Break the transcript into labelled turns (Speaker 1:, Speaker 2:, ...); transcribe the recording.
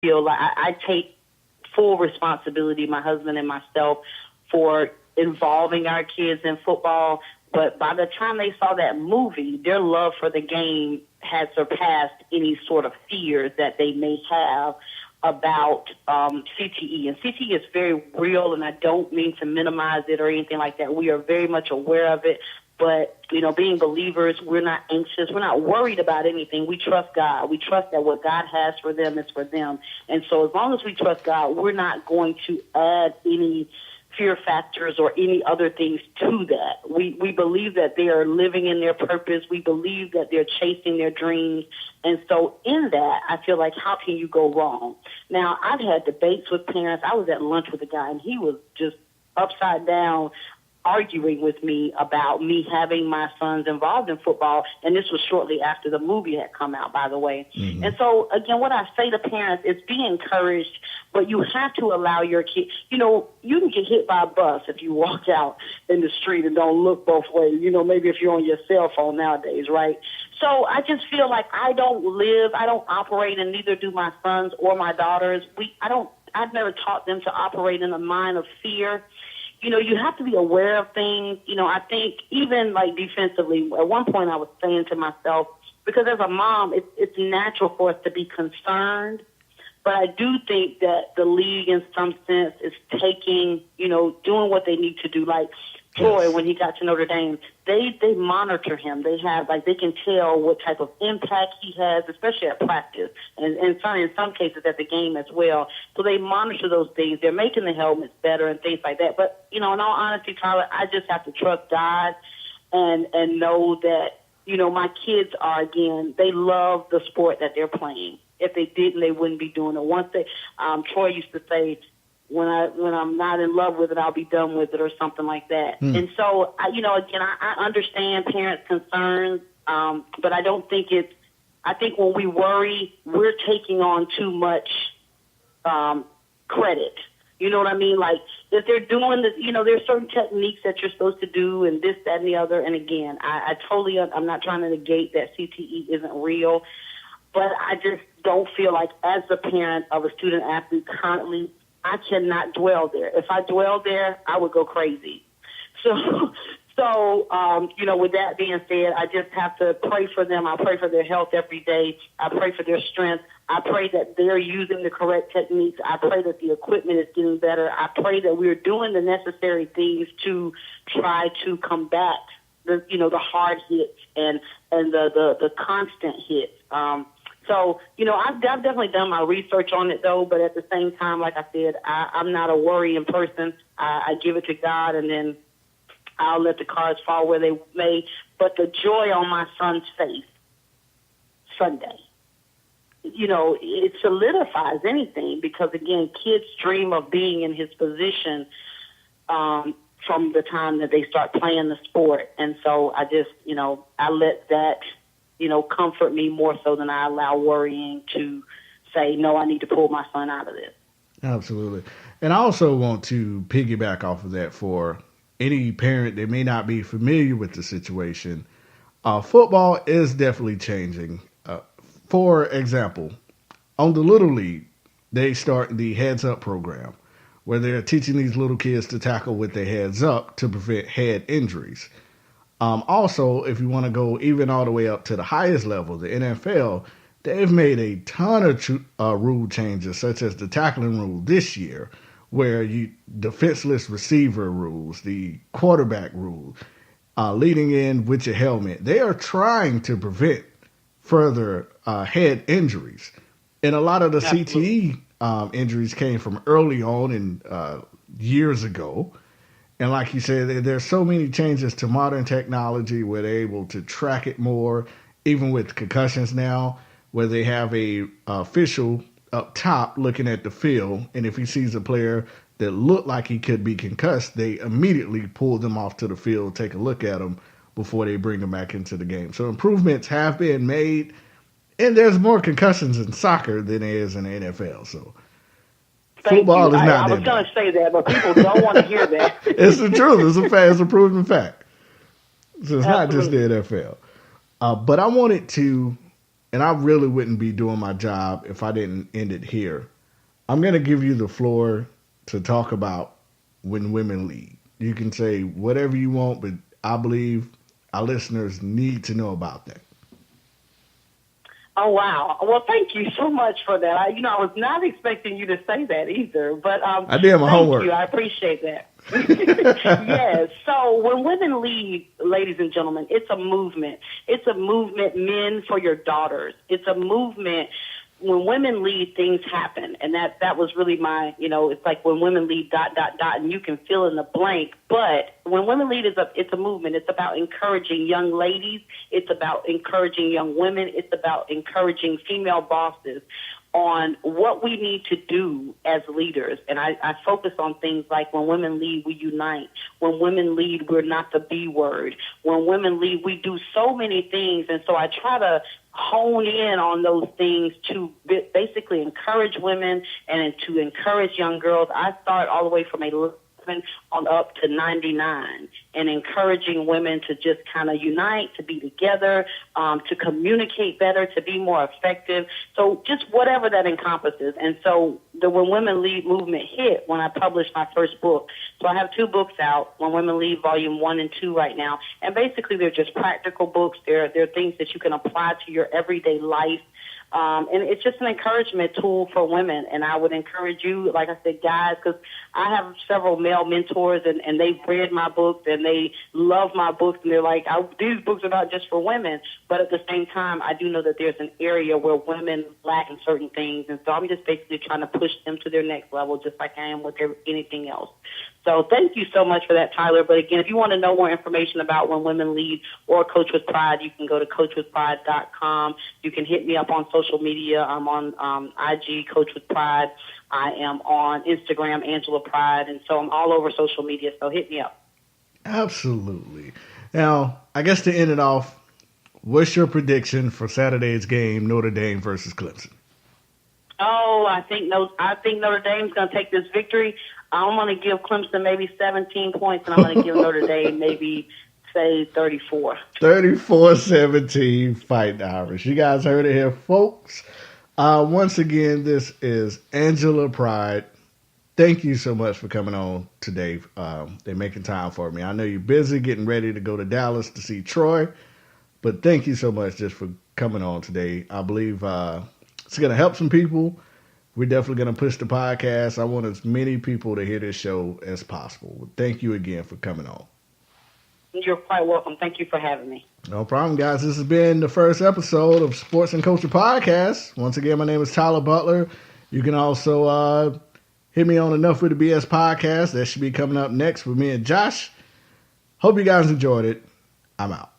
Speaker 1: feel like I take full responsibility, my husband and myself, for involving our kids in football. But by the time they saw that movie, their love for the game had surpassed any sort of fears that they may have about CTE. And CTE is very real, and I don't mean to minimize it or anything like that. We are very much aware of it. But, being believers, we're not anxious. We're not worried about anything. We trust God. We trust that what God has for them is for them. And so as long as we trust God, we're not going to add any fear factors or any other things to that. We believe that they are living in their purpose. We believe that they're chasing their dreams. And so in that, I feel like, how can you go wrong? Now, I've had debates with parents. I was at lunch with a guy, and he was just upside down arguing with me about me having my sons involved in football, and this was shortly after the movie had come out, by the way. Mm-hmm. And so, again, what I say to parents is be encouraged, but you have to allow your kid, you can get hit by a bus if you walk out in the street and don't look both ways, maybe if you're on your cell phone nowadays, right? So I just feel like I don't operate, and neither do my sons or my daughters. I've never taught them to operate in a mind of fear. You have to be aware of things. I think even like defensively, at one point I was saying to myself, because as a mom, it's natural for us to be concerned. But I do think that the league in some sense is taking, doing what they need to do. Like Troy, when he got to Notre Dame, they monitor him. They can tell what type of impact he has, especially at practice, and in some cases at the game as well. So they monitor those things. They're making the helmets better and things like that. But, in all honesty, Tyler, I just have to trust God and know that, my kids are, again, they love the sport that they're playing. If they didn't, they wouldn't be doing it. Once Troy used to say, when I'm not in love with it, I'll be done with it, or something like that. And so, I understand parents' concerns, but I don't think I think when we worry, we're taking on too much credit. You know what I mean? Like, if they're doing this, there's certain techniques that you're supposed to do, and this, that, and the other. And again, I'm not trying to negate that CTE isn't real, but I just don't feel like, as a parent of a student athlete currently, I cannot dwell there. If I dwell there, I would go crazy. So, with that being said, I just have to pray for them. I pray for their health every day. I pray for their strength. I pray that they're using the correct techniques. I pray that the equipment is getting better. I pray that we're doing the necessary things to try to combat the hard hits and the constant hits. So, I've definitely done my research on it, though, but at the same time, like I said, I'm not a worrying person. I give it to God, and then I'll let the cards fall where they may. But the joy on my son's face Sunday, it solidifies anything, because, again, kids dream of being in his position from the time that they start playing the sport. And so I just, I let that comfort me more so than I allow worrying to say, no, I need to pull my son out of this.
Speaker 2: Absolutely. And I also want to piggyback off of that for any parent that may not be familiar with the situation. Football is definitely changing. For example, on the Little League, they start the Heads Up program, where they're teaching these little kids to tackle with their heads up to prevent head injuries. Also, if you want to go even all the way up to the highest level, the NFL, they've made a ton of rule changes, such as the tackling rule this year, where the defenseless receiver rules, the quarterback rule, leading in with your helmet. They are trying to prevent further head injuries. And a lot of the CTE injuries came from early on and years ago. And like you said, there's so many changes to modern technology where they're able to track it more, even with concussions now, where they have a official up top looking at the field. And if he sees a player that looked like he could be concussed, they immediately pull them off to the field, take a look at them before they bring them back into the game. So improvements have been made, and there's more concussions in soccer than there is in the NFL. So football is not.
Speaker 1: I was going to say that, but people don't want to hear that.
Speaker 2: It's the truth. It's a fact. It's a proven fact. So it's not just the NFL. But I wanted to and I really wouldn't be doing my job if I didn't end it here. I'm going to give you the floor to talk about when women lead. You can say whatever you want, but I believe our listeners need to know about that.
Speaker 1: Oh, wow. Well, thank you so much for that. I was not expecting you to say that either, but
Speaker 2: I did my homework.
Speaker 1: Thank you. I appreciate that. Yes. So when women lead, ladies and gentlemen, it's a movement. It's a movement, men, for your daughters. It's a movement. When women lead, things happen. And that was really my, it's like when women lead ... and you can fill in the blank. But when women lead, it's a movement. It's about encouraging young ladies. It's about encouraging young women. It's about encouraging female bosses on what we need to do as leaders. And I focus on things like when women lead, we unite. When women lead, we're not the B word. When women lead, we do so many things. And so I try to hone in on those things to basically encourage women and to encourage young girls. I start all the way from 11 on up to 99 and encouraging women to just kind of unite, to be together, to communicate better, to be more effective. So just whatever that encompasses. And so the When Women Lead movement hit when I published my first book. So I have 2 books out, When Women Lead Volume 1 and 2 right now. And basically they're just practical books. They're things that you can apply to your everyday life. And it's just an encouragement tool for women. And I would encourage you, like I said, guys, because I have several male mentors and they've read my books and they love my books. And they're like, these books are not just for women. But at the same time, I do know that there's an area where women lack in certain things. And so I'm just basically trying to push them to their next level, just like I am with anything else. So thank you so much for that, Tyler. But again, if you want to know more information about When Women Lead or Coach with Pride, you can go to coachwithpride.com. You can hit me up on social media. I'm on IG, Coach with Pride. I am on Instagram, Angela Pride. And so I'm all over social media. So hit me up.
Speaker 2: Absolutely. Now, I guess to end it off, what's your prediction for Saturday's game, Notre Dame versus Clemson?
Speaker 1: Oh, I think Notre Dame's going to take this victory. I'm going to give Clemson maybe 17 points, and I'm going to give Notre Dame maybe, say, 34.
Speaker 2: 34-17, Fighting Irish. You guys heard it here, folks. Once again, this is Angela Pride. Thank you so much for coming on today. They're making time for me. I know you're busy getting ready to go to Dallas to see Troy, but thank you so much just for coming on today. I believe it's going to help some people. We're definitely going to push the podcast. I want as many people to hear this show as possible. Thank you again for coming on.
Speaker 1: You're quite welcome. Thank you for having me.
Speaker 2: No problem, guys. This has been the first episode of Sports and Culture Podcast. Once again, my name is Tyler Butler. You can also hit me on Enough with the BS podcast. That should be coming up next with me and Josh. Hope you guys enjoyed it. I'm out.